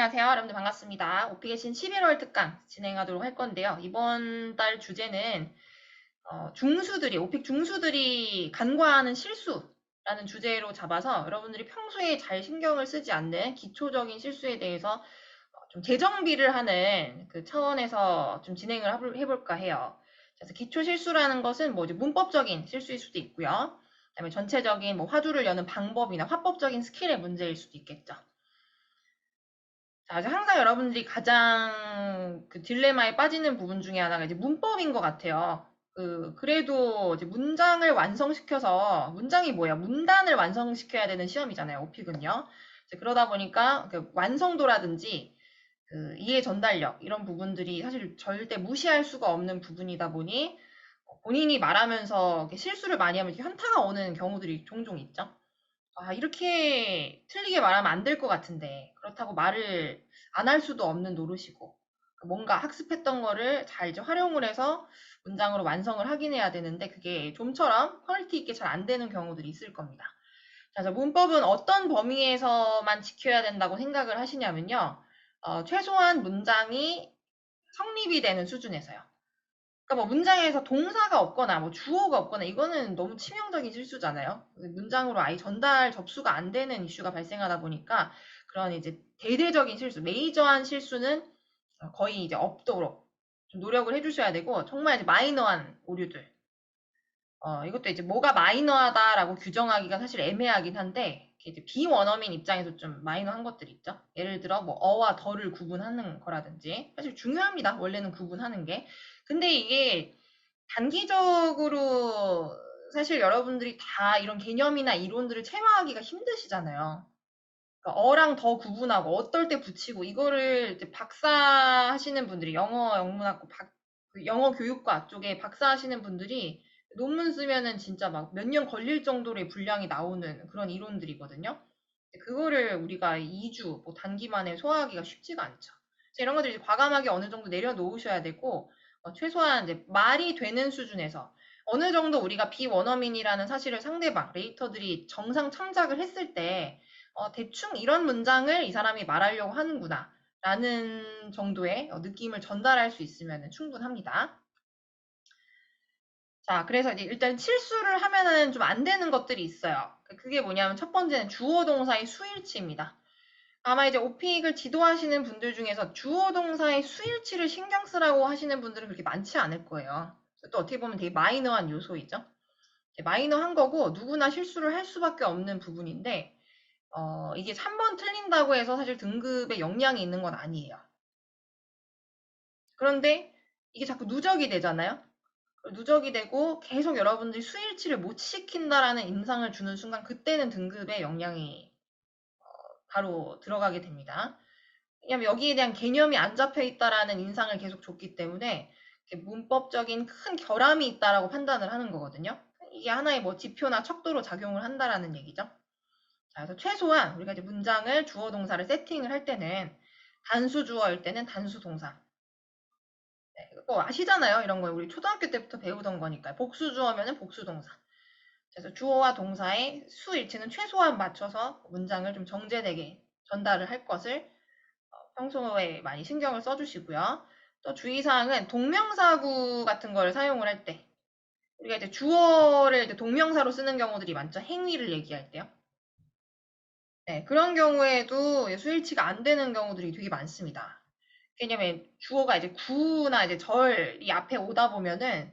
안녕하세요. 여러분들 반갑습니다. 오피계신 11월 특강 진행하도록 할 건데요. 이번 달 주제는 중수들이, 오픽 중수들이 간과하는 실수라는 주제로 잡아서 여러분들이 평소에 잘 신경을 쓰지 않는 기초적인 실수에 대해서 좀 재정비를 하는 그 차원에서 좀 진행을 해볼까 해요. 그래서 기초 실수라는 것은 뭐 이제 문법적인 실수일 수도 있고요. 그다음에 전체적인 뭐 화두를 여는 방법이나 화법적인 스킬의 문제일 수도 있겠죠. 자, 이제 항상 여러분들이 가장 그 딜레마에 빠지는 부분 중에 하나가 이제 문법인 것 같아요. 그래도 이제 문장을 완성시켜서, 문장이 뭐야? 문단을 완성시켜야 되는 시험이잖아요, 오픽은요. 이제 그러다 보니까 그 완성도라든지 그 이해 전달력, 이런 부분들이 사실 절대 무시할 수가 없는 부분이다 보니 본인이 말하면서 이렇게 실수를 많이 하면 이렇게 현타가 오는 경우들이 종종 있죠. 아, 이렇게 틀리게 말하면 안 될 것 같은데, 그렇다고 말을 안 할 수도 없는 노릇이고, 뭔가 학습했던 거를 잘 이제 활용을 해서 문장으로 완성을 하긴 해야 되는데, 그게 좀처럼 퀄리티 있게 잘 안 되는 경우들이 있을 겁니다. 자, 그래서 문법은 어떤 범위에서만 지켜야 된다고 생각을 하시냐면요, 최소한 문장이 성립이 되는 수준에서요. 그러니까 뭐 문장에서 동사가 없거나 뭐 주어가 없거나 이거는 너무 치명적인 실수잖아요. 문장으로 아예 전달 접수가 안 되는 이슈가 발생하다 보니까 그런 이제 대대적인 실수, 메이저한 실수는 거의 이제 없도록 좀 노력을 해주셔야 되고 정말 이제 마이너한 오류들. 이것도 이제 뭐가 마이너하다라고 규정하기가 사실 애매하긴 한데 이제 비원어민 입장에서 좀 마이너한 것들 있죠. 예를 들어 뭐 어와 더를 구분하는 거라든지 사실 중요합니다. 원래는 구분하는 게. 근데 이게 단기적으로 사실 여러분들이 다 이런 개념이나 이론들을 체화하기가 힘드시잖아요. 그러니까 어랑 더 구분하고 어떨 때 붙이고 이거를 이제 박사 하시는 분들이 영어 영문학과 그 영어 교육과 쪽에 박사 하시는 분들이 논문 쓰면은 진짜 막 몇 년 걸릴 정도의 분량이 나오는 그런 이론들이거든요. 그거를 우리가 2주 뭐 단기만에 소화하기가 쉽지가 않죠. 그래서 이런 것들 이제 과감하게 어느 정도 내려놓으셔야 되고 최소한 이제 말이 되는 수준에서 어느 정도 우리가 비원어민이라는 사실을 상대방 레이터들이 정상 참작을 했을 때 대충 이런 문장을 이 사람이 말하려고 하는구나 라는 정도의 느낌을 전달할 수 있으면 충분합니다. 자, 그래서 이제 일단 실수를 하면은 좀 안 되는 것들이 있어요. 그게 뭐냐면 첫 번째는 주어 동사의 수일치입니다. 아마 이제 오픽을 지도하시는 분들 중에서 주어 동사의 수일치를 신경 쓰라고 하시는 분들은 그렇게 많지 않을 거예요. 또 어떻게 보면 되게 마이너한 요소이죠. 마이너한 거고 누구나 실수를 할 수밖에 없는 부분인데 이게 3번 틀린다고 해서 사실 등급에 영향이 있는 건 아니에요. 그런데 이게 자꾸 누적이 되잖아요. 누적이 되고 계속 여러분들이 수일치를 못 시킨다라는 인상을 주는 순간 그때는 등급에 영향이 바로 들어가게 됩니다. 왜냐면 여기에 대한 개념이 안 잡혀 있다라는 인상을 계속 줬기 때문에 문법적인 큰 결함이 있다라고 판단을 하는 거거든요. 이게 하나의 뭐 지표나 척도로 작용을 한다라는 얘기죠. 자, 그래서 최소한 우리가 이제 문장을 주어 동사를 세팅을 할 때는 단수 주어일 때는 단수 동사. 네, 뭐 아시잖아요. 이런 거 우리 초등학교 때부터 배우던 거니까. 복수 주어면은 복수 동사. 그래서 주어와 동사의 수일치는 최소한 맞춰서 문장을 좀 정제되게 전달을 할 것을 평소에 많이 신경을 써주시고요. 또 주의사항은 동명사구 같은 걸 사용을 할 때, 우리가 이제 주어를 이제 동명사로 쓰는 경우들이 많죠. 행위를 얘기할 때요. 네, 그런 경우에도 수일치가 안 되는 경우들이 되게 많습니다. 왜냐면 주어가 이제 구나 이제 절이 앞에 오다 보면은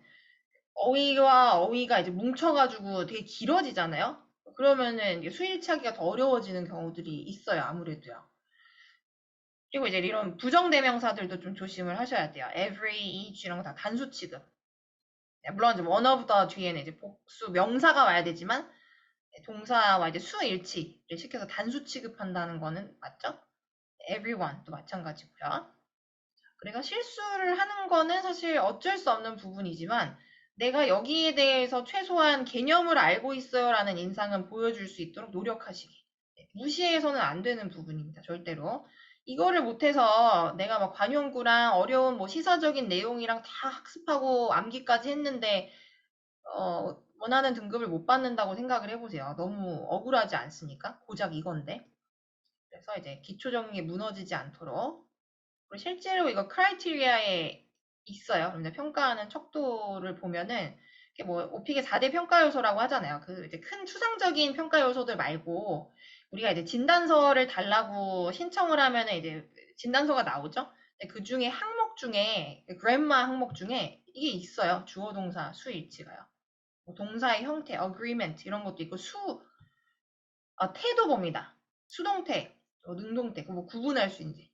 어휘와 어휘가 이제 뭉쳐가지고 되게 길어지잖아요. 그러면은 이제 수일치하기가 더 어려워지는 경우들이 있어요, 아무래도요. 그리고 이제 이런 부정대명사들도 좀 조심을 하셔야 돼요. every, each 이런 거 다 단수 취급. 네, 물론 이제 one of the 뒤에는 이제 복수 명사가 와야 되지만 동사와 이제 수일치를 시켜서 단수 취급한다는 거는 맞죠? everyone도 마찬가지고요. 그래서 실수를 하는 거는 사실 어쩔 수 없는 부분이지만 내가 여기에 대해서 최소한 개념을 알고 있어요라는 인상은 보여줄 수 있도록 노력하시기. 네, 무시해서는 안 되는 부분입니다. 절대로. 이거를 못해서 내가 막 관용구랑 어려운 뭐 시사적인 내용이랑 다 학습하고 암기까지 했는데 원하는 등급을 못 받는다고 생각을 해보세요. 너무 억울하지 않습니까? 고작 이건데. 그래서 이제 기초적인 게 무너지지 않도록. 그리고 실제로 이거 크라이테리아에 있어요. 그런데 평가하는 척도를 보면은 이게 뭐 오픽의 4대 평가 요소라고 하잖아요. 그 이제 큰 추상적인 평가 요소들 말고 우리가 이제 진단서를 달라고 신청을 하면은 이제 진단서가 나오죠. 그 중에 항목 중에 그래마 항목 중에 이게 있어요. 주어 동사 수 일치가요. 뭐 동사의 형태, agreement 이런 것도 있고 태도 봅니다. 수동태, 능동태, 뭐 구분할 수 있는지.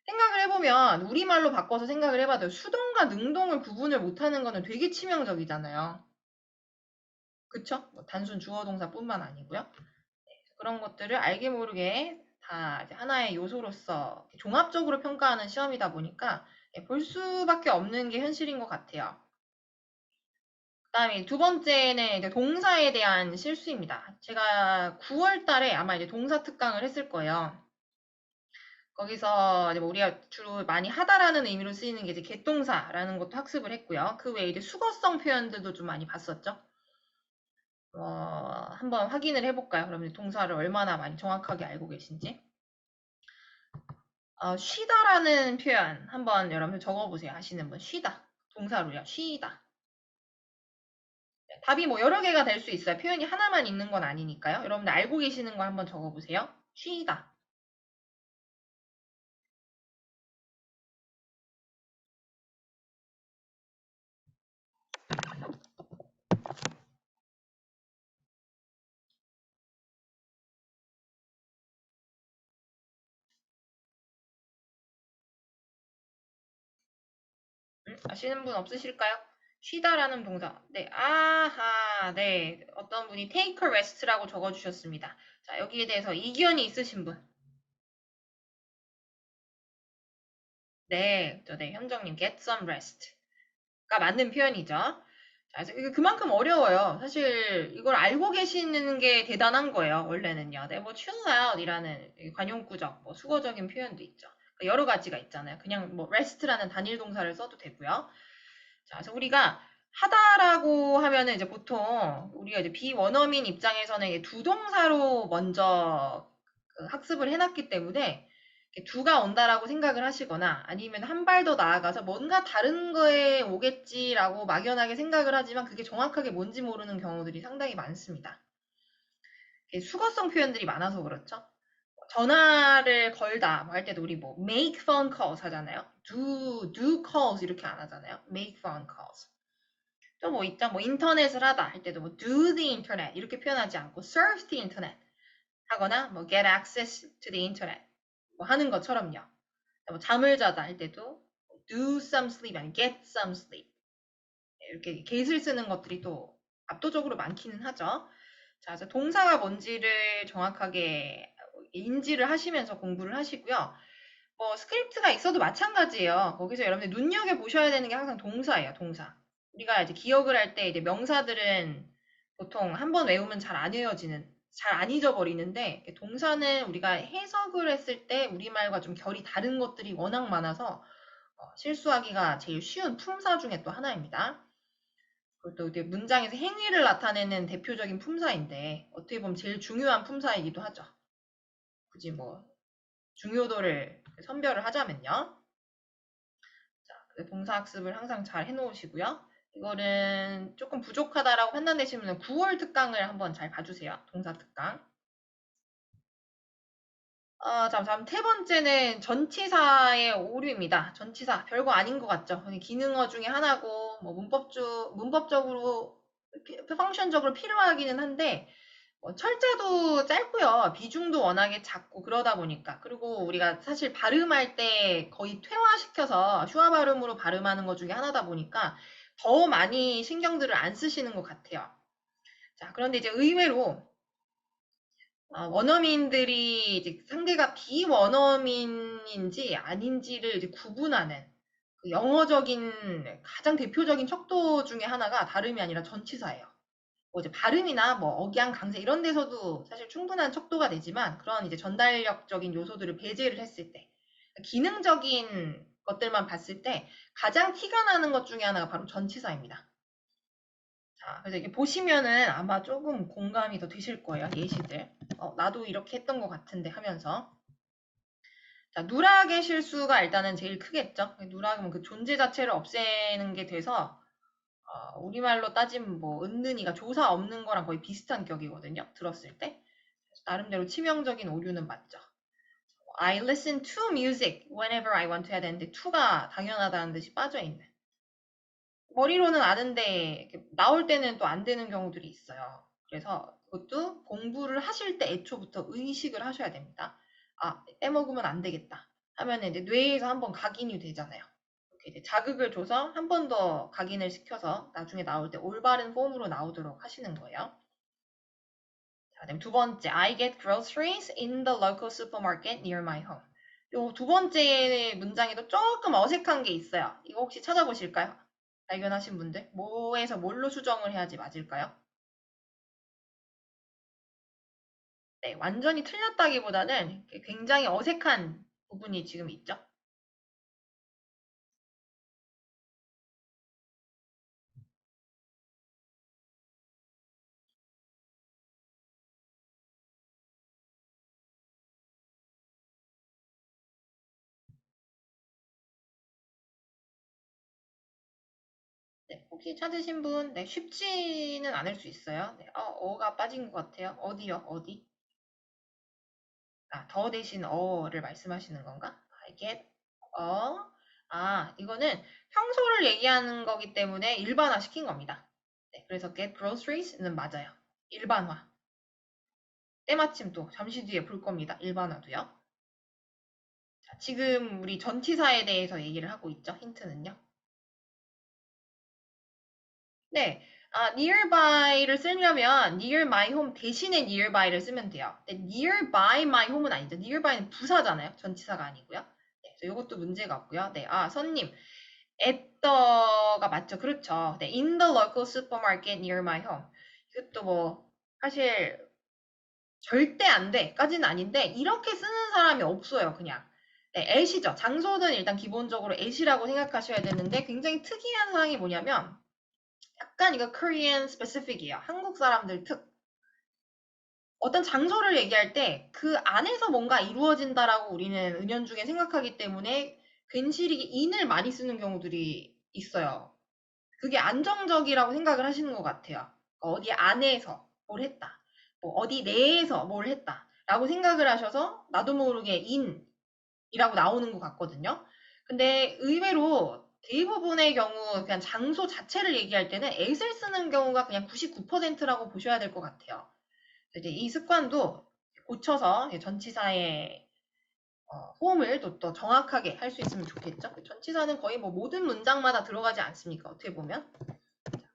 생각을 해보면 우리말로 바꿔서 생각을 해봐도 수동과 능동을 구분을 못하는 거는 되게 치명적이잖아요. 그쵸? 뭐 단순 주어 동사뿐만 아니고요. 네, 그런 것들을 알게 모르게 다 이제 하나의 요소로서 종합적으로 평가하는 시험이다 보니까 볼 수밖에 없는 게 현실인 것 같아요. 그 다음에 두 번째는 이제 동사에 대한 실수입니다. 제가 9월 달에 아마 이제 동사 특강을 했을 거예요. 거기서 이제 뭐 우리가 주로 많이 하다라는 의미로 쓰이는 게 이제 개동사라는 것도 학습을 했고요. 그 외에 이제 수거성 표현들도 좀 많이 봤었죠. 한번 확인을 해볼까요? 그러면 동사를 얼마나 많이 정확하게 알고 계신지. 쉬다라는 표현 한번 여러분들 적어보세요. 아시는 분. 쉬다. 동사로요. 쉬다. 답이 뭐 여러 개가 될 수 있어요. 표현이 하나만 있는 건 아니니까요. 여러분들 알고 계시는 거 한번 적어보세요. 쉬다. 아시는 분 없으실까요? 쉬다라는 동사. 네, 아하, 네. 어떤 분이 take a rest라고 적어주셨습니다. 자, 여기에 대해서 이견이 있으신 분. 네, 네, 현정님, get some rest가 맞는 표현이죠. 자, 이게 그만큼 어려워요. 사실 이걸 알고 계시는 게 대단한 거예요. 원래는요. 네, 뭐 chill out이라는 관용구적, 뭐 수거적인 표현도 있죠. 여러 가지가 있잖아요. 그냥 뭐 rest라는 단일 동사를 써도 되고요. 자, 그래서 우리가 하다라고 하면은 이제 보통 우리가 이제 비원어민 입장에서는 이게 두 동사로 먼저 학습을 해놨기 때문에 두가 온다라고 생각을 하시거나 아니면 한 발 더 나아가서 뭔가 다른 거에 오겠지라고 막연하게 생각을 하지만 그게 정확하게 뭔지 모르는 경우들이 상당히 많습니다. 수거성 표현들이 많아서 그렇죠. 전화를 걸다 뭐 할 때도 우리 뭐 make phone calls 하잖아요. do calls 이렇게 안 하잖아요. make phone calls. 또 뭐 있죠. 뭐 인터넷을 하다 할 때도 뭐 do the internet 이렇게 표현하지 않고 surf the internet 하거나 뭐 get access to the internet 뭐 하는 것처럼요. 뭐 잠을 자다 할 때도 do some sleep 아니 get some sleep 이렇게 get을 쓰는 것들이 또 압도적으로 많기는 하죠. 자, 그래서 동사가 뭔지를 정확하게 인지를 하시면서 공부를 하시고요. 뭐 스크립트가 있어도 마찬가지예요. 거기서 여러분들 눈여겨보셔야 되는 게 항상 동사예요, 동사. 우리가 이제 기억을 할 때 이제 명사들은 보통 한 번 외우면 잘 안 외워지는, 잘 안 잊어버리는데 동사는 우리가 해석을 했을 때 우리말과 좀 결이 다른 것들이 워낙 많아서 실수하기가 제일 쉬운 품사 중에 또 하나입니다. 그리고 또 이제 문장에서 행위를 나타내는 대표적인 품사인데 어떻게 보면 제일 중요한 품사이기도 하죠. 굳이 뭐 중요도를 선별을 하자면요. 자, 동사 학습을 항상 잘 해놓으시고요. 이거는 조금 부족하다라고 판단되시면 9월 특강을 한번 잘 봐주세요. 동사 특강. 다음 세 번째는 전치사의 오류입니다. 전치사 별거 아닌 것 같죠? 기능어 중에 하나고 뭐 문법적으로 펑션적으로 필요하기는 한데 철자도 짧고요. 비중도 워낙에 작고 그러다 보니까 그리고 우리가 사실 발음할 때 거의 퇴화시켜서 슈아 발음으로 발음하는 것 중에 하나다 보니까 더 많이 신경들을 안 쓰시는 것 같아요. 자, 그런데 이제 의외로 원어민들이 이제 상대가 비원어민인지 아닌지를 이제 구분하는 그 영어적인 가장 대표적인 척도 중에 하나가 다름이 아니라 전치사예요. 뭐 이제 발음이나 뭐 억양, 강세 이런 데서도 사실 충분한 척도가 되지만 그런 이제 전달력적인 요소들을 배제를 했을 때 기능적인 것들만 봤을 때 가장 티가 나는 것 중에 하나가 바로 전치사입니다. 자, 그래서 이게 보시면은 아마 조금 공감이 더 되실 거예요, 예시들. 나도 이렇게 했던 것 같은데 하면서. 자, 누락의 실수가 일단은 제일 크겠죠. 누락은 그 존재 자체를 없애는 게 돼서 우리말로 따지면 뭐 은는이가 조사 없는 거랑 거의 비슷한 격이거든요. 들었을 때. 나름대로 치명적인 오류는 맞죠. I listen to music whenever I want to 해야 되는데 to가 당연하다는 듯이 빠져있는. 머리로는 아는데 나올 때는 또 안 되는 경우들이 있어요. 그래서 그것도 공부를 하실 때 애초부터 의식을 하셔야 됩니다. 아, 빼먹으면 안 되겠다 하면 이제 뇌에서 한번 각인이 되잖아요. 이렇게 이제 자극을 줘서 한 번 더 각인을 시켜서 나중에 나올 때 올바른 폼으로 나오도록 하시는 거예요. 자, 그다음 두 번째, I get groceries in the local supermarket near my home. 요 두 번째 문장에도 조금 어색한 게 있어요. 이거 혹시 찾아보실까요? 발견하신 분들? 뭐에서 뭘로 수정을 해야지 맞을까요? 네, 완전히 틀렸다기보다는 굉장히 어색한 부분이 지금 있죠. 네, 혹시 찾으신 분, 네, 쉽지는 않을 수 있어요. 네, 어가 빠진 것 같아요. 어디요? 어디? 아, 더 대신 어를 말씀하시는 건가? I get 이거는 평소를 얘기하는 거기 때문에 일반화 시킨 겁니다. 네, 그래서 get groceries는 맞아요. 일반화. 때마침 또 잠시 뒤에 볼 겁니다. 일반화도요. 자, 지금 우리 전치사에 대해서 얘기를 하고 있죠. 힌트는요. 네. nearby를 쓰려면 near my home 대신에 nearby를 쓰면 돼요. 근데 nearby my home은 아니죠. nearby는 부사잖아요. 전치사가 아니고요. 네, 그래서 이것도 문제가 없고요. 네, 선님. at the가 맞죠. 그렇죠. 네, in the local supermarket near my home. 이것도 뭐 사실 절대 안 돼까지는 아닌데 이렇게 쓰는 사람이 없어요. 그냥. 네, at이죠. 장소는 일단 기본적으로 at이라고 생각하셔야 되는데 굉장히 특이한 사항이 뭐냐면 약간 이거 Korean specific이에요. 한국 사람들 특. 어떤 장소를 얘기할 때 그 안에서 뭔가 이루어진다라고 우리는 은연중에 생각하기 때문에 괜시리 in을 많이 쓰는 경우들이 있어요. 그게 안정적이라고 생각을 하시는 것 같아요. 어디 안에서 뭘 했다. 뭐 어디 내에서 뭘 했다. 라고 생각을 하셔서 나도 모르게 in이라고 나오는 것 같거든요. 근데 의외로 대부분의 경우 그냥 장소 자체를 얘기할 때는 at을 쓰는 경우가 그냥 99%라고 보셔야 될 것 같아요. 이제 이 습관도 고쳐서 전치사의 호응을 또 정확하게 할 수 있으면 좋겠죠. 전치사는 거의 뭐 모든 문장마다 들어가지 않습니까? 어떻게 보면.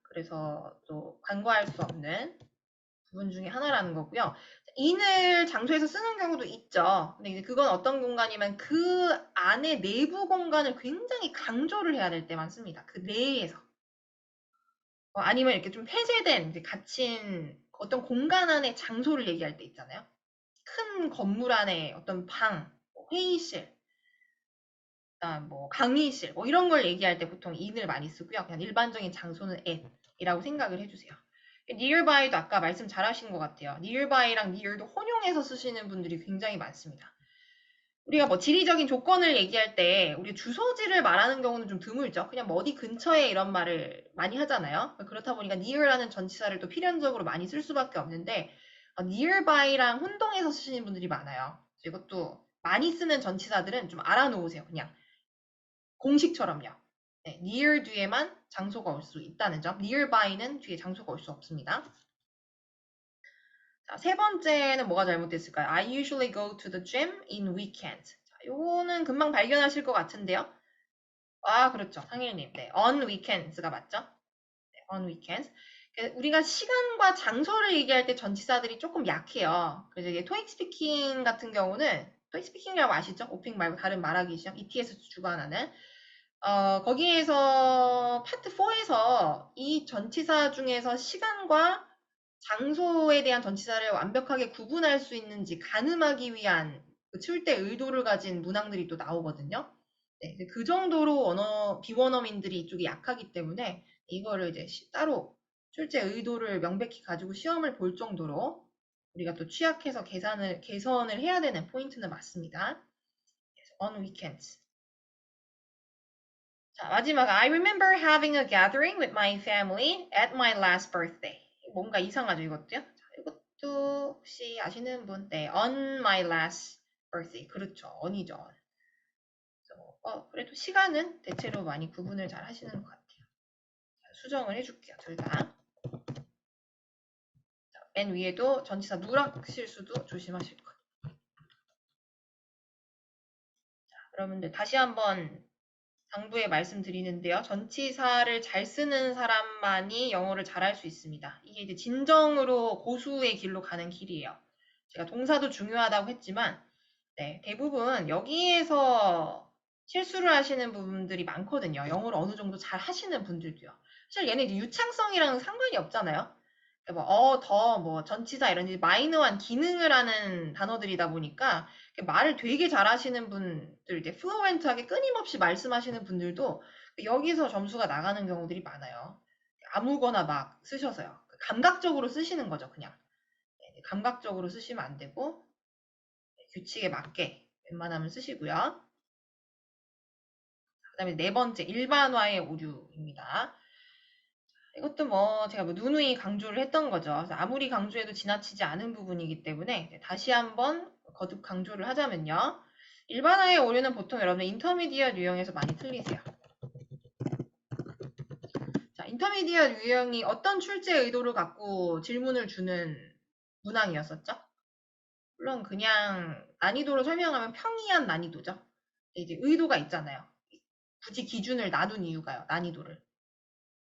그래서 또 간과할 수 없는 부분 중에 하나라는 거고요. in을 장소에서 쓰는 경우도 있죠. 근데 이제 그건 어떤 공간이면 그 안에 내부 공간을 굉장히 강조를 해야 될 때만 씁니다. 그 내에서. 아니면 이렇게 좀 폐쇄된, 갇힌 어떤 공간 안의 장소를 얘기할 때 있잖아요. 큰 건물 안에 어떤 방, 회의실, 그다음 뭐 강의실, 뭐 이런 걸 얘기할 때 보통 in을 많이 쓰고요. 그냥 일반적인 장소는 at이라고 생각을 해주세요. nearby도 아까 말씀 잘하신 것 같아요. nearby랑 near도 혼용해서 쓰시는 분들이 굉장히 많습니다. 우리가 뭐 지리적인 조건을 얘기할 때 우리 주소지를 말하는 경우는 좀 드물죠. 그냥 뭐 어디 근처에 이런 말을 많이 하잖아요. 그렇다 보니까 near라는 전치사를 또 필연적으로 많이 쓸 수밖에 없는데 nearby랑 혼동해서 쓰시는 분들이 많아요. 이것도 많이 쓰는 전치사들은 좀 알아놓으세요. 그냥 공식처럼요. 네, near 뒤에만 장소가 올 수 있다는 점. nearby는 뒤에 장소가 올 수 없습니다. 자, 세 번째는 뭐가 잘못됐을까요? I usually go to the gym in weekends. 자, 요거는 금방 발견하실 것 같은데요. 그렇죠. 상일님. 네, on weekends가 맞죠? 네, on weekends. 우리가 시간과 장소를 얘기할 때 전치사들이 조금 약해요. 그래서 이게 토익 스피킹 같은 경우는 토익 스피킹이라고 아시죠? 오픽 말고 다른 말하기 시험, ETS 주관하는 거기에서 파트 4에서 이 전치사 중에서 시간과 장소에 대한 전치사를 완벽하게 구분할 수 있는지 가늠하기 위한 그 출제 의도를 가진 문항들이 또 나오거든요. 네, 그 정도로 비원어민들이 이쪽이 약하기 때문에 이거를 이제 따로 출제 의도를 명백히 가지고 시험을 볼 정도로 우리가 또 취약해서 개선을 해야 되는 포인트는 맞습니다. on weekends. 자, 마지막 I remember having a gathering with my family at my last birthday. 뭔가 이상하죠, 이것도요? 자, 이것도 혹시 아시는 분? 네, on my last birthday. 그렇죠, on이죠. 그래서, 그래도 시간은 대체로 많이 구분을 잘 하시는 것 같아요. 자, 수정을 해줄게요, 둘 다. 맨 위에도 전치사 누락 실수도 조심하실 거예요. 자, 여러분들 다시 한번 당부에 말씀드리는데요. 전치사를 잘 쓰는 사람만이 영어를 잘할 수 있습니다. 이게 이제 진정으로 고수의 길로 가는 길이에요. 제가 동사도 중요하다고 했지만, 네, 대부분 여기에서 실수를 하시는 부분들이 많거든요. 영어를 어느 정도 잘 하시는 분들도요. 사실 얘는 이제 유창성이랑은 상관이 없잖아요. 전치사 이런 이제 마이너한 기능을 하는 단어들이다 보니까 말을 되게 잘하시는 분들, 이제 플루엔트하게 끊임없이 말씀하시는 분들도 여기서 점수가 나가는 경우들이 많아요. 아무거나 막 쓰셔서요. 감각적으로 쓰시는 거죠, 그냥. 네, 감각적으로 쓰시면 안 되고 규칙에 맞게 웬만하면 쓰시고요. 그다음에 네 번째, 일반화의 오류입니다. 이것도 제가 누누이 강조를 했던 거죠. 그래서 아무리 강조해도 지나치지 않은 부분이기 때문에 다시 한번 거듭 강조를 하자면요. 일반화의 오류는 보통 여러분들 인터미디엇 유형에서 많이 틀리세요. 자, 인터미디엇 유형이 어떤 출제 의도를 갖고 질문을 주는 문항이었었죠? 물론 그냥 난이도로 설명하면 평이한 난이도죠. 이제 의도가 있잖아요. 굳이 기준을 놔둔 이유가요. 난이도를.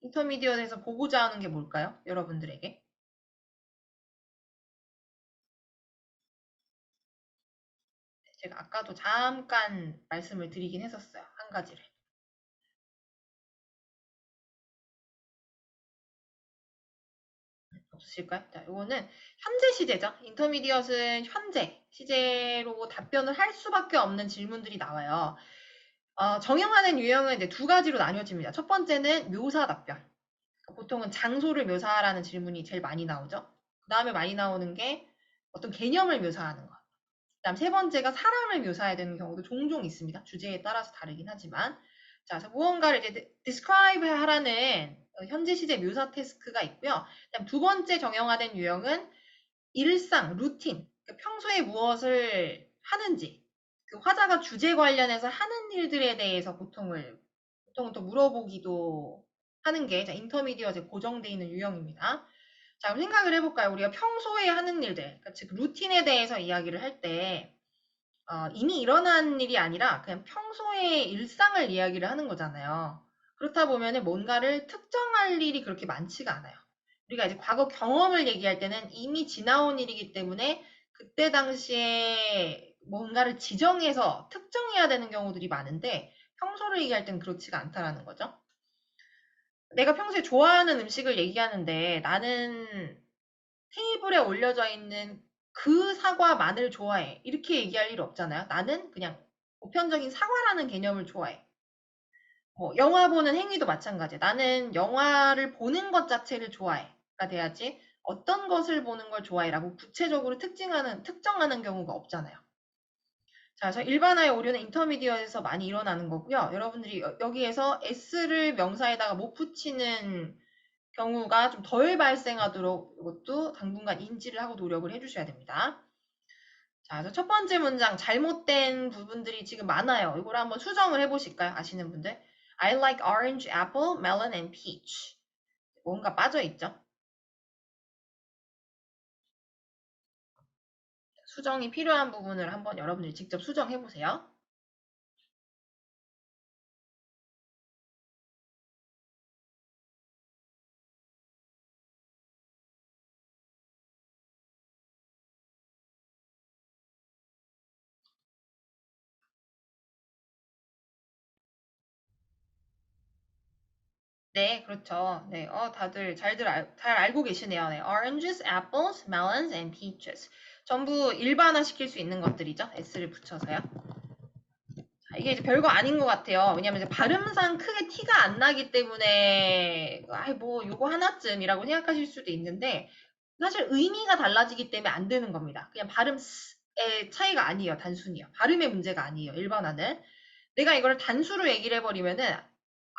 인터미디엇에서 보고자 하는 게 뭘까요? 여러분들에게. 제가 아까도 잠깐 말씀을 드리긴 했었어요. 한 가지를. 없으실까요? 자, 이거는 현재 시제죠. 인터미디엇은 현재 시제로 답변을 할 수밖에 없는 질문들이 나와요. 정형화된 유형은 이제 두 가지로 나뉘어집니다. 첫 번째는 묘사 답변. 보통은 장소를 묘사하라는 질문이 제일 많이 나오죠. 그 다음에 많이 나오는 게 어떤 개념을 묘사하는 것. 그다음 세 번째가 사람을 묘사해야 되는 경우도 종종 있습니다. 주제에 따라서 다르긴 하지만. 자, 그래서 무언가를 이제 describe 하라는 현재 시제 묘사 태스크가 있고요. 그다음 두 번째 정형화된 유형은 일상, 루틴, 평소에 무엇을 하는지, 그 화자가 주제 관련해서 하는 일들에 대해서 보통은 또 물어보기도 하는 게 인터미디어에 고정되어 있는 유형입니다. 자, 생각을 해볼까요? 우리가 평소에 하는 일들, 그러니까 즉 루틴에 대해서 이야기를 할 때 이미 일어난 일이 아니라 그냥 평소의 일상을 이야기를 하는 거잖아요. 그렇다 보면 뭔가를 특정할 일이 그렇게 많지가 않아요. 우리가 이제 과거 경험을 얘기할 때는 이미 지나온 일이기 때문에 그때 당시에 뭔가를 지정해서 특정해야 되는 경우들이 많은데 평소를 얘기할 때는 그렇지가 않다라는 거죠. 내가 평소에 좋아하는 음식을 얘기하는데 나는 테이블에 올려져 있는 그 사과만을 좋아해. 이렇게 얘기할 일 없잖아요. 나는 그냥 보편적인 사과라는 개념을 좋아해. 영화 보는 행위도 마찬가지야. 나는 영화를 보는 것 자체를 좋아해가 돼야지 어떤 것을 보는 걸 좋아해라고 구체적으로 특정하는 경우가 없잖아요. 자, 그래서 일반화의 오류는 인터미디어에서 많이 일어나는 거고요. 여러분들이 여기에서 s를 명사에다가 못 붙이는 경우가 좀 덜 발생하도록 이것도 당분간 인지를 하고 노력을 해주셔야 됩니다. 자, 그래서 첫 번째 문장 잘못된 부분들이 지금 많아요. 이걸 한번 수정을 해보실까요? 아시는 분들? I like orange, apple, melon, and peach. 뭔가 빠져있죠? 수정이 필요한 부분을 한번 여러분들이 직접 수정해보세요. 네, 그렇죠. 네, 다들 잘 알고 계시네요. 네, oranges, apples, melons, and peaches. 전부 일반화 시킬 수 있는 것들이죠. s를 붙여서요. 자, 이게 이제 별거 아닌 것 같아요. 왜냐면 이제 발음상 크게 티가 안 나기 때문에, 요거 하나쯤이라고 생각하실 수도 있는데, 사실 의미가 달라지기 때문에 안 되는 겁니다. 그냥 발음 차이가 아니에요. 단순히요. 발음의 문제가 아니에요. 일반화는. 내가 이걸 단수로 얘기를 해버리면은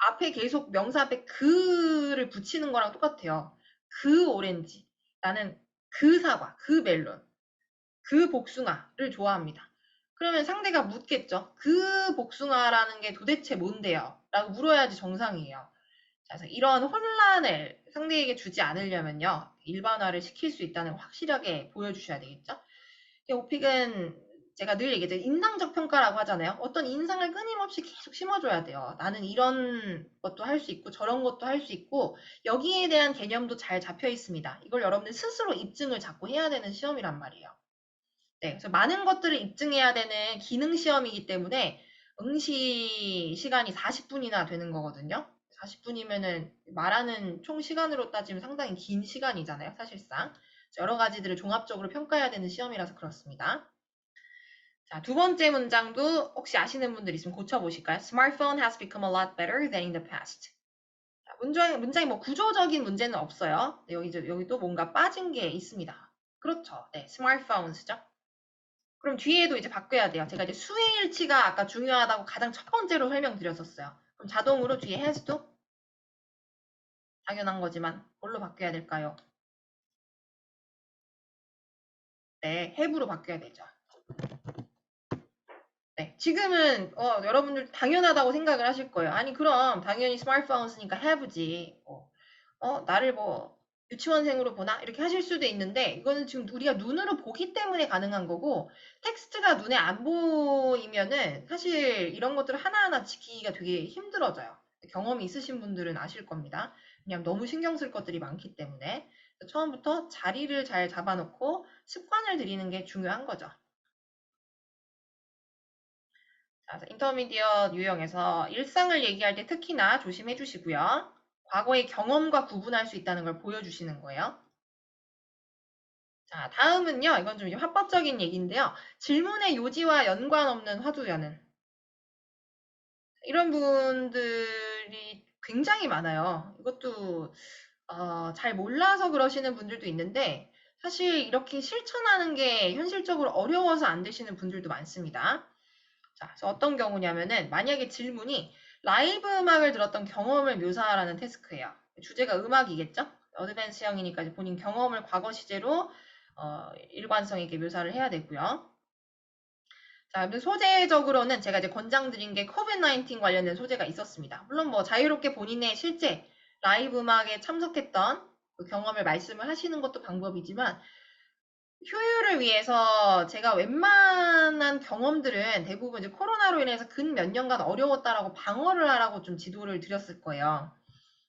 앞에 계속 명사 앞에 그를 붙이는 거랑 똑같아요. 그 오렌지. 나는 그 사과, 그 멜론, 그 복숭아를 좋아합니다. 그러면 상대가 묻겠죠. 그 복숭아라는 게 도대체 뭔데요? 라고 물어야지 정상이에요. 그래서 이런 혼란을 상대에게 주지 않으려면요. 일반화를 시킬 수 있다는 걸 확실하게 보여주셔야 되겠죠. 오픽은 제가 늘 얘기했죠. 인상적 평가라고 하잖아요. 어떤 인상을 끊임없이 계속 심어줘야 돼요. 나는 이런 것도 할 수 있고 저런 것도 할 수 있고 여기에 대한 개념도 잘 잡혀 있습니다. 이걸 여러분들 스스로 입증을 자꾸 해야 되는 시험이란 말이에요. 네, 그래서 많은 것들을 입증해야 되는 기능 시험이기 때문에 응시 시간이 40분이나 되는 거거든요. 40분이면은 말하는 총 시간으로 따지면 상당히 긴 시간이잖아요, 사실상. 여러 가지들을 종합적으로 평가해야 되는 시험이라서 그렇습니다. 자, 두 번째 문장도 혹시 아시는 분들 있으면 고쳐보실까요? Smartphone has become a lot better than in the past. 자, 문장이 뭐 구조적인 문제는 없어요. 네, 여기 또 뭔가 빠진 게 있습니다. 그렇죠. 네, smartphones죠. 그럼 뒤에도 이제 바꿔야 돼요. 제가 이제 수의 일치가 아까 중요하다고 가장 첫 번째로 설명드렸었어요. 그럼 자동으로 뒤에 has도 당연한 거지만 뭘로 바뀌어야 될까요? 네, have로 바뀌어야 되죠. 네, 지금은 여러분들 당연하다고 생각을 하실 거예요. 아니 그럼 당연히 스마트폰 쓰니까 have지. 나를 뭐 유치원생으로 보나? 이렇게 하실 수도 있는데 이거는 지금 우리가 눈으로 보기 때문에 가능한 거고 텍스트가 눈에 안 보이면은 사실 이런 것들을 하나하나 지키기가 되게 힘들어져요. 경험이 있으신 분들은 아실 겁니다. 그냥 너무 신경 쓸 것들이 많기 때문에 처음부터 자리를 잘 잡아놓고 습관을 들이는 게 중요한 거죠. 자, 인터미디엇 유형에서 일상을 얘기할 때 특히나 조심해 주시고요. 과거의 경험과 구분할 수 있다는 걸 보여주시는 거예요. 자, 다음은요. 이건 좀 합법적인 얘기인데요. 질문의 요지와 연관 없는 화두연은. 이런 분들이 굉장히 많아요. 이것도 잘 몰라서 그러시는 분들도 있는데 사실 이렇게 실천하는 게 현실적으로 어려워서 안 되시는 분들도 많습니다. 자, 그래서 어떤 경우냐면은 만약에 질문이 라이브 음악을 들었던 경험을 묘사하라는 태스크예요. 주제가 음악이겠죠? 어드밴스형이니까 이제 본인 경험을 과거 시제로 일관성 있게 묘사를 해야 되고요. 자, 근데 소재적으로는 제가 이제 권장드린 게 코비드-19 관련된 소재가 있었습니다. 물론 뭐 자유롭게 본인의 실제 라이브 음악에 참석했던 그 경험을 말씀을 하시는 것도 방법이지만 효율을 위해서 제가 웬만한 경험들은 대부분 이제 코로나로 인해서 근 몇 년간 어려웠다라고 방어를 하라고 좀 지도를 드렸을 거예요.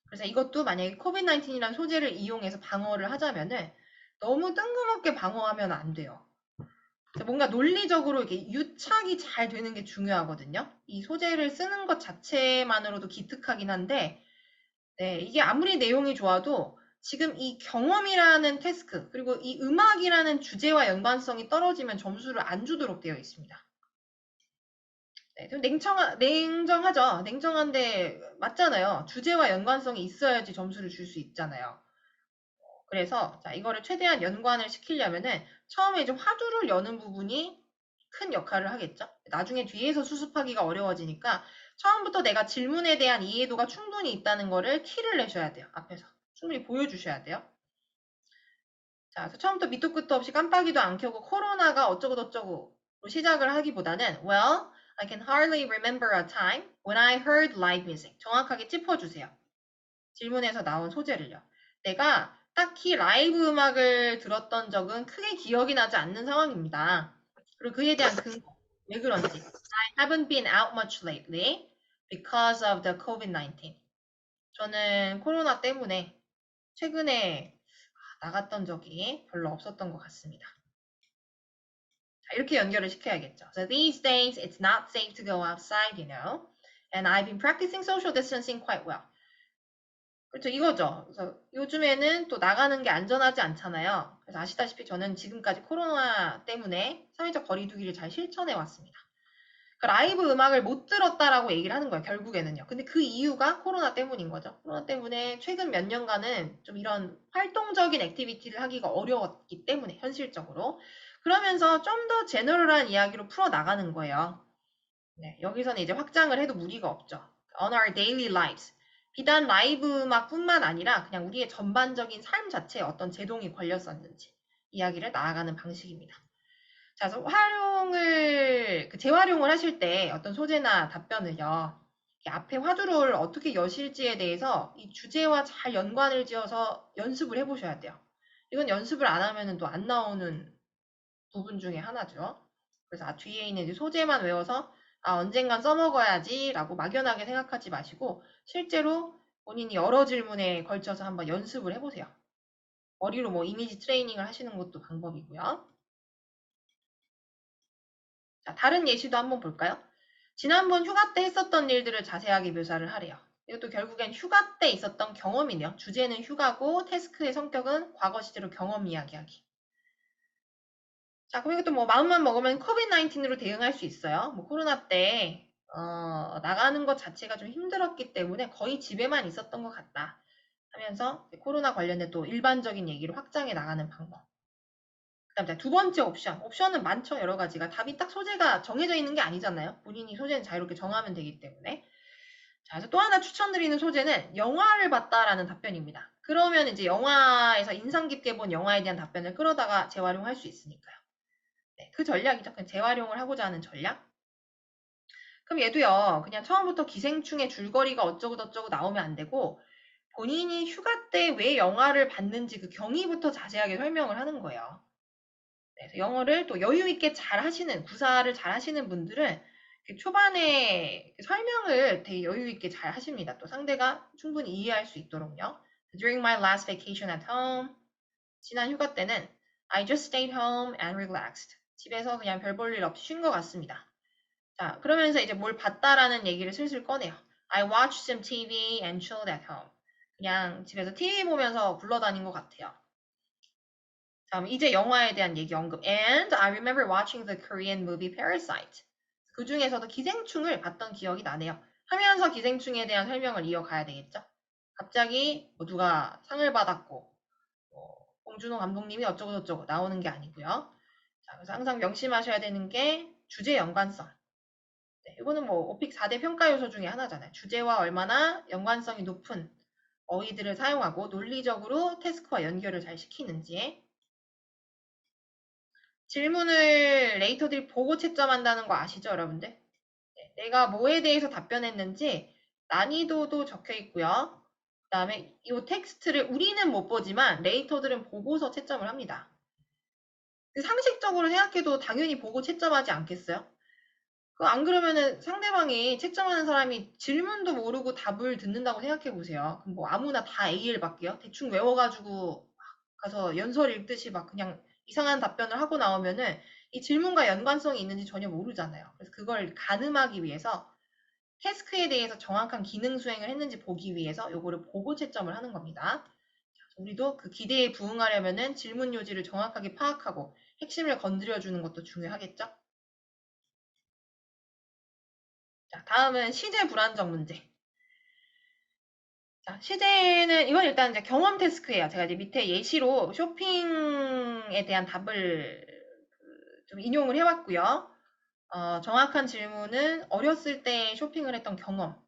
그래서 이것도 만약에 코비드-19이라는 소재를 이용해서 방어를 하자면은 너무 뜬금없게 방어하면 안 돼요. 뭔가 논리적으로 이렇게 유착이 잘 되는 게 중요하거든요. 이 소재를 쓰는 것 자체만으로도 기특하긴 한데, 네, 이게 아무리 내용이 좋아도 지금 이 경험이라는 태스크, 그리고 이 음악이라는 주제와 연관성이 떨어지면 점수를 안 주도록 되어 있습니다. 네, 좀 냉정하죠. 냉정한데 맞잖아요. 주제와 연관성이 있어야지 점수를 줄 수 있잖아요. 그래서 자, 이거를 최대한 연관을 시키려면은 처음에 좀 화두를 여는 부분이 큰 역할을 하겠죠. 나중에 뒤에서 수습하기가 어려워지니까 처음부터 내가 질문에 대한 이해도가 충분히 있다는 거를 키를 내셔야 돼요. 앞에서. 충분히 보여주셔야 돼요. 자, 그래서 처음부터 밑도 끝도 없이 깜빡이도 안 켜고 코로나가 어쩌고저쩌고 시작을 하기보다는 Well, I can hardly remember a time when I heard live music. 정확하게 짚어주세요. 질문에서 나온 소재를요. 내가 딱히 라이브 음악을 들었던 적은 크게 기억이 나지 않는 상황입니다. 그리고 그에 대한 근거, 왜 그런지. I haven't been out much lately because of the COVID-19. 저는 코로나 때문에 최근에 나갔던 적이 별로 없었던 것 같습니다. 자, 이렇게 연결을 시켜야겠죠. So these days it's not safe to go outside, you know. And I've been practicing social distancing quite well. 그렇죠. 이거죠. 그래서 요즘에는 또 나가는 게 안전하지 않잖아요. 그래서 아시다시피 저는 지금까지 코로나 때문에 사회적 거리 두기를 잘 실천해 왔습니다. 그러니까 라이브 음악을 못 들었다라고 얘기를 하는 거예요. 결국에는요. 근데 그 이유가 코로나 때문인 거죠. 코로나 때문에 최근 몇 년간은 좀 이런 활동적인 액티비티를 하기가 어려웠기 때문에 현실적으로. 그러면서 좀 더 제너럴한 이야기로 풀어나가는 거예요. 네, 여기서는 이제 확장을 해도 무리가 없죠. On our daily lives. 비단 라이브 음악뿐만 아니라 그냥 우리의 전반적인 삶 자체에 어떤 제동이 걸렸었는지 이야기를 나아가는 방식입니다. 자, 그래서 재활용을 하실 때 어떤 소재나 답변을요, 앞에 화두를 어떻게 여실지에 대해서 이 주제와 잘 연관을 지어서 연습을 해보셔야 돼요. 이건 연습을 안 하면 또 안 나오는 부분 중에 하나죠. 그래서 뒤에 있는 이제 소재만 외워서 언젠간 써먹어야지 라고 막연하게 생각하지 마시고 실제로 본인이 여러 질문에 걸쳐서 한번 연습을 해보세요. 머리로 뭐 이미지 트레이닝을 하시는 것도 방법이고요. 자, 다른 예시도 한번 볼까요? 지난번 휴가 때 했었던 일들을 자세하게 묘사를 하래요. 이것도 결국엔 휴가 때 있었던 경험이네요. 주제는 휴가고 태스크의 성격은 과거 시제로 경험 이야기하기. 자, 그럼 이것도 뭐 마음만 먹으면 코비드-19으로 대응할 수 있어요. 뭐 코로나 때 나가는 것 자체가 좀 힘들었기 때문에 거의 집에만 있었던 것 같다 하면서 코로나 관련된 또 일반적인 얘기를 확장해 나가는 방법. 그다음 두 번째 옵션은 많죠. 여러 가지가. 답이 딱 소재가 정해져 있는 게 아니잖아요. 본인이 소재는 자유롭게 정하면 되기 때문에. 자, 그래서 또 하나 추천드리는 소재는 영화를 봤다라는 답변입니다. 그러면 이제 영화에서 인상 깊게 본 영화에 대한 답변을 끌어다가 재활용할 수 있으니까요. 네, 그 전략이죠. 그냥 재활용을 하고자 하는 전략. 그럼 얘도요, 그냥 처음부터 기생충의 줄거리가 어쩌고저쩌고 나오면 안 되고, 본인이 휴가 때 왜 영화를 봤는지 그 경위부터 자세하게 설명을 하는 거예요. 네, 그래서 영어를 또 여유 있게 잘 하시는, 구사를 잘 하시는 분들은 초반에 설명을 되게 여유 있게 잘 하십니다. 또 상대가 충분히 이해할 수 있도록요. During my last vacation at home, 지난 휴가 때는 I just stayed home and relaxed. 집에서 그냥 별 볼 일 없이 쉰 것 같습니다. 자, 그러면서 이제 뭘 봤다라는 얘기를 슬슬 꺼내요. I watched some TV and chilled at home. 그냥 집에서 TV 보면서 굴러다닌 것 같아요. 다음 이제 영화에 대한 얘기 언급. And I remember watching the Korean movie Parasite. 그 중에서도 기생충을 봤던 기억이 나네요. 하면서 기생충에 대한 설명을 이어가야 되겠죠. 갑자기 뭐 누가 상을 받았고 봉준호 감독님이 어쩌고저쩌고 나오는 게 아니고요. 자, 그래서 항상 명심하셔야 되는 게 주제 연관성. 네, 이거는 뭐 오픽 4대 평가 요소 중에 하나잖아요. 주제와 얼마나 연관성이 높은 어휘들을 사용하고 논리적으로 태스크와 연결을 잘 시키는지. 질문을 레이터들이 보고 채점한다는 거 아시죠, 여러분들? 네, 내가 뭐에 대해서 답변했는지 난이도도 적혀 있고요. 그 다음에 이 텍스트를 우리는 못 보지만 레이터들은 보고서 채점을 합니다. 상식적으로 생각해도 당연히 보고 채점하지 않겠어요? 안 그러면은 상대방이 채점하는 사람이 질문도 모르고 답을 듣는다고 생각해 보세요. 그럼 뭐 아무나 다 A를 받게요? 대충 외워가지고 가서 연설 읽듯이 막 그냥 이상한 답변을 하고 나오면은 이 질문과 연관성이 있는지 전혀 모르잖아요. 그래서 그걸 가늠하기 위해서 태스크에 대해서 정확한 기능 수행을 했는지 보기 위해서 요거를 보고 채점을 하는 겁니다. 우리도 그 기대에 부응하려면은 질문 요지를 정확하게 파악하고 핵심을 건드려주는 것도 중요하겠죠? 자, 다음은 시제 불안정 문제. 자, 시제는 이건 일단 이제 경험 태스크예요. 제가 이제 밑에 예시로 쇼핑에 대한 답을 좀 인용을 해왔고요. 정확한 질문은 어렸을 때 쇼핑을 했던 경험이죠.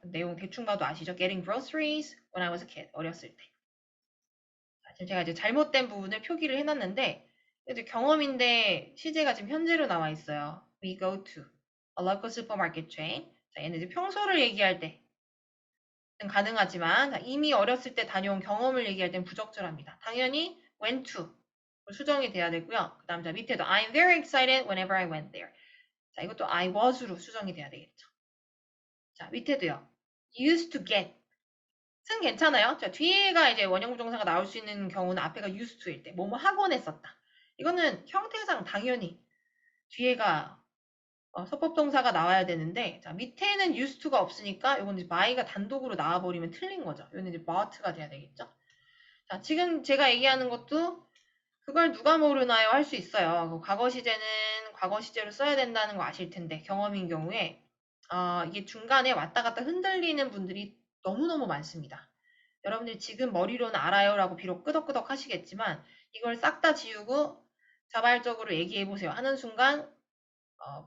내용 대충 봐도 아시죠? Getting groceries when I was a kid. 어렸을 때. 자, 지금 제가 이제 잘못된 부분을 표기를 해놨는데 이제 경험인데 시제가 지금 현재로 나와 있어요. We go to a local supermarket chain. 자, 얘는 이제 평소를 얘기할 때 가능하지만 이미 어렸을 때 다녀온 경험을 얘기할 땐 부적절합니다. 당연히 went to 수정이 돼야 되고요. 그 다음 밑에도 I'm very excited whenever I went there. 자, 이것도 I was로 수정이 돼야 되겠죠. 자, 밑에도요. used to get. 는 괜찮아요. 자, 뒤에가 이제 원형 부정사가 나올 수 있는 경우는 앞에가 used to일 때 뭐뭐 하곤 했었다. 이거는 형태상 당연히 뒤에가 서법동사가 나와야 되는데 자, 밑에는 used to가 없으니까 이건 이제 my가 단독으로 나와버리면 틀린 거죠. 이거는 이제 but가 돼야 되겠죠. 자, 지금 제가 얘기하는 것도 그걸 누가 모르나요? 할 수 있어요. 과거 시제는 과거 시제로 써야 된다는 거 아실 텐데 경험인 경우에 이게 중간에 왔다 갔다 흔들리는 분들이 너무너무 많습니다. 여러분들이 지금 머리로는 알아요라고 비록 끄덕끄덕 하시겠지만 이걸 싹 다 지우고 자발적으로 얘기해보세요 하는 순간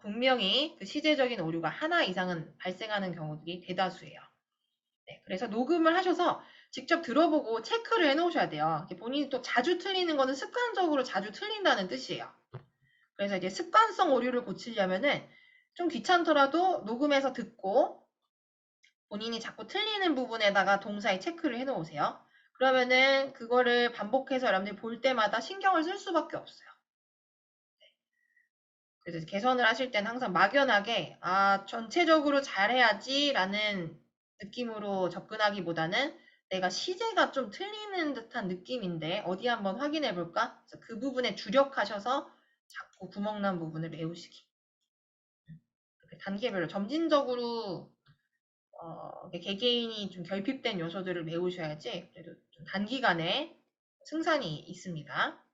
분명히 그 시제적인 오류가 하나 이상은 발생하는 경우들이 대다수예요. 네, 그래서 녹음을 하셔서 직접 들어보고 체크를 해놓으셔야 돼요. 본인이 또 자주 틀리는 거는 습관적으로 자주 틀린다는 뜻이에요. 그래서 이제 습관성 오류를 고치려면은 좀 귀찮더라도 녹음해서 듣고 본인이 자꾸 틀리는 부분에다가 동사에 체크를 해놓으세요. 그러면은 그거를 반복해서 여러분들이 볼 때마다 신경을 쓸 수밖에 없어요. 그래서 개선을 하실 때는 항상 막연하게 전체적으로 잘해야지 라는 느낌으로 접근하기보다는 내가 시제가 좀 틀리는 듯한 느낌인데 어디 한번 확인해 볼까? 그래서 그 부분에 주력하셔서 자꾸 구멍난 부분을 메우시기. 단계별로 점진적으로 개개인이 좀 결핍된 요소들을 메우셔야지 그래도 좀 단기간에 승산이 있습니다.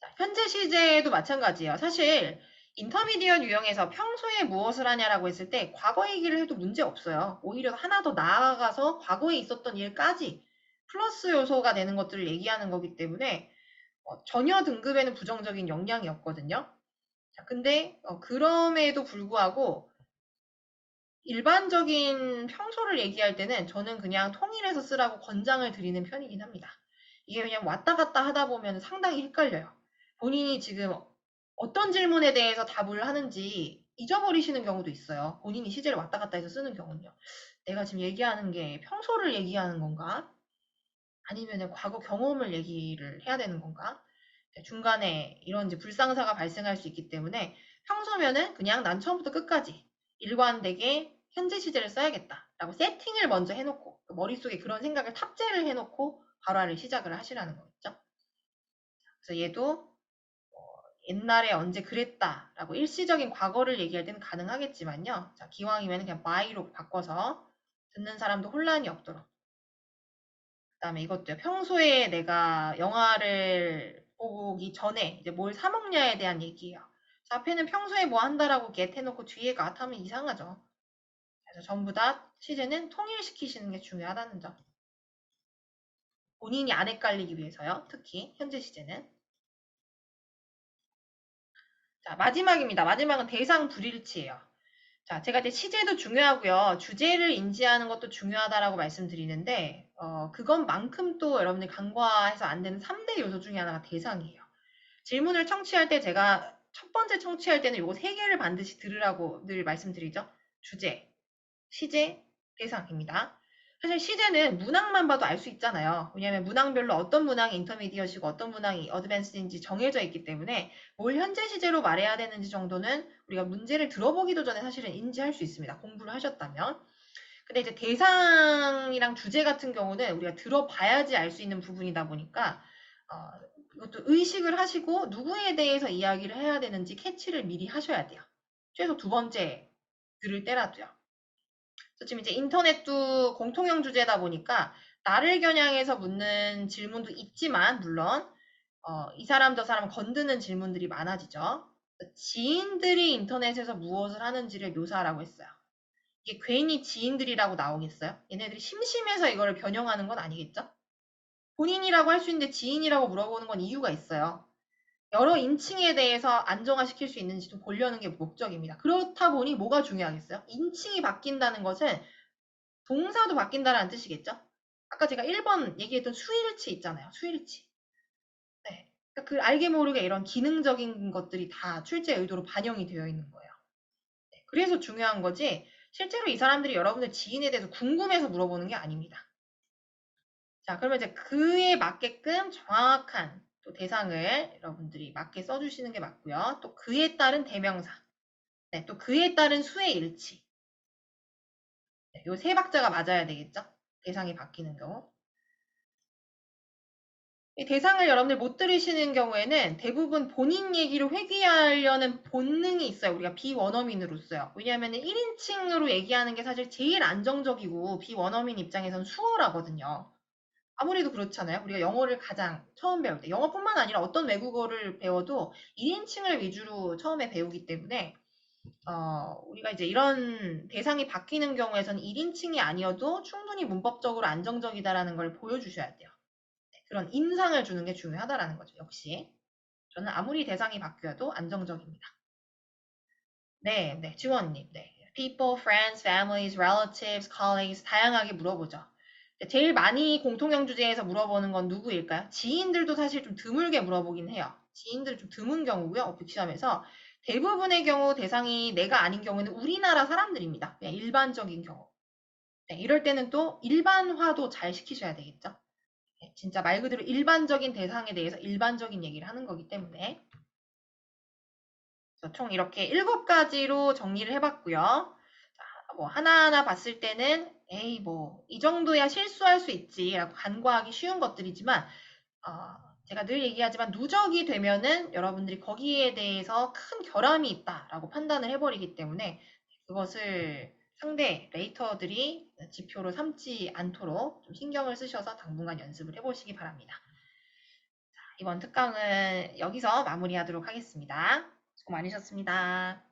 자, 현재 시제도 마찬가지예요. 사실 인터미디엇 유형에서 평소에 무엇을 하냐라고 했을 때 과거 얘기를 해도 문제 없어요. 오히려 하나 더 나아가서 과거에 있었던 일까지 플러스 요소가 되는 것들을 얘기하는 거기 때문에 전혀 등급에는 부정적인 영향이 없거든요. 자, 근데 그럼에도 불구하고 일반적인 평소를 얘기할 때는 저는 그냥 통일해서 쓰라고 권장을 드리는 편이긴 합니다. 이게 그냥 왔다 갔다 하다 보면 상당히 헷갈려요. 본인이 지금 어떤 질문에 대해서 답을 하는지 잊어버리시는 경우도 있어요. 본인이 시제를 왔다 갔다 해서 쓰는 경우는요. 내가 지금 얘기하는 게 평소를 얘기하는 건가? 아니면 과거 경험을 얘기를 해야 되는 건가? 중간에 이런 이제 불상사가 발생할 수 있기 때문에 평소면은 그냥 난 처음부터 끝까지 일관되게 현재 시제를 써야겠다라고 세팅을 먼저 해놓고 머릿속에 그런 생각을 탑재를 해놓고 발화를 시작을 하시라는 거겠죠. 그래서 얘도 옛날에 언제 그랬다라고 일시적인 과거를 얘기할 때는 가능하겠지만요. 자, 기왕이면 그냥 by로 바꿔서 듣는 사람도 혼란이 없도록. 그다음에 이것도요. 평소에 내가 영화를 보기 전에 이제 뭘 사 먹냐에 대한 얘기예요. 그래서 앞에는 평소에 뭐 한다라고 get 해놓고 뒤에 got 하면 이상하죠. 그래서 전부 다 시제는 통일시키시는 게 중요하다는 점. 본인이 안 헷갈리기 위해서요. 특히 현재 시제는. 자, 마지막입니다. 마지막은 대상 불일치예요. 자, 제가 이제 시제도 중요하고요. 주제를 인지하는 것도 중요하다라고 말씀드리는데 그것만큼 또 여러분들 간과해서 안 되는 3대 요소 중에 하나가 대상이에요. 질문을 청취할 때 제가 첫 번째 청취할 때는 요거 3개를 반드시 들으라고 늘 말씀드리죠. 주제, 시제, 대상입니다. 사실 시제는 문항만 봐도 알 수 있잖아요. 왜냐하면 문항별로 어떤 문항이 인터미디엇이고 어떤 문항이 어드밴스인지 정해져 있기 때문에 뭘 현재 시제로 말해야 되는지 정도는 우리가 문제를 들어보기도 전에 사실은 인지할 수 있습니다. 공부를 하셨다면. 근데 이제 대상이랑 주제 같은 경우는 우리가 들어봐야지 알 수 있는 부분이다 보니까 이것도 의식을 하시고 누구에 대해서 이야기를 해야 되는지 캐치를 미리 하셔야 돼요. 최소 2번째 들을 때라도요. 지금 이제 인터넷도 공통형 주제다 보니까 나를 겨냥해서 묻는 질문도 있지만 물론 이 사람 저 사람 건드는 질문들이 많아지죠. 지인들이 인터넷에서 무엇을 하는지를 묘사하라고 했어요. 이게 괜히 지인들이라고 나오겠어요? 얘네들이 심심해서 이거를 변형하는 건 아니겠죠? 본인이라고 할 수 있는데 지인이라고 물어보는 건 이유가 있어요. 여러 인칭에 대해서 안정화시킬 수 있는지 좀 보려는 게 목적입니다. 그렇다 보니 뭐가 중요하겠어요? 인칭이 바뀐다는 것은 동사도 바뀐다는 뜻이겠죠? 아까 제가 1번 얘기했던 수일치 있잖아요. 수일치. 네. 그러니까 그 알게 모르게 이런 기능적인 것들이 다 출제 의도로 반영이 되어 있는 거예요. 네. 그래서 중요한 거지 실제로 이 사람들이 여러분들 지인에 대해서 궁금해서 물어보는 게 아닙니다. 자, 그러면 이제 그에 맞게끔 정확한 또 대상을 여러분들이 맞게 써주시는 게 맞고요. 또 그에 따른 대명사. 네, 또 그에 따른 수의 일치. 네, 요 세 박자가 맞아야 되겠죠? 대상이 바뀌는 경우. 이 대상을 여러분들 못 들으시는 경우에는 대부분 본인 얘기를 회귀하려는 본능이 있어요. 우리가 비원어민으로서요. 왜냐하면 1인칭으로 얘기하는 게 사실 제일 안정적이고 비원어민 입장에서는 수월하거든요. 아무래도 그렇잖아요. 우리가 영어를 가장 처음 배울 때 영어뿐만 아니라 어떤 외국어를 배워도 1인칭을 위주로 처음에 배우기 때문에 우리가 이제 이런 대상이 바뀌는 경우에서는 1인칭이 아니어도 충분히 문법적으로 안정적이다라는 걸 보여주셔야 돼요. 네, 그런 인상을 주는 게 중요하다라는 거죠. 역시. 저는 아무리 대상이 바뀌어도 안정적입니다. 네, 네, 지원님, 네. People, friends, families, relatives, colleagues 다양하게 물어보죠. 제일 많이 공통형 주제에서 물어보는 건 누구일까요? 지인들도 사실 좀 드물게 물어보긴 해요. 지인들 좀 드문 경우고요. 오픽 시험에서 대부분의 경우 대상이 내가 아닌 경우에는 우리나라 사람들입니다. 그냥 일반적인 경우. 네, 이럴 때는 또 일반화도 잘 시키셔야 되겠죠. 네, 진짜 말 그대로 일반적인 대상에 대해서 일반적인 얘기를 하는 거기 때문에 그래서 총 이렇게 7가지로 정리를 해봤고요. 자, 뭐 하나하나 봤을 때는 에이 뭐 이 정도야 실수할 수 있지라고 간과하기 쉬운 것들이지만 제가 늘 얘기하지만 누적이 되면은 여러분들이 거기에 대해서 큰 결함이 있다라고 판단을 해버리기 때문에 그것을 상대 레이터들이 지표로 삼지 않도록 좀 신경을 쓰셔서 당분간 연습을 해보시기 바랍니다. 자, 이번 특강은 여기서 마무리하도록 하겠습니다. 수고 많으셨습니다.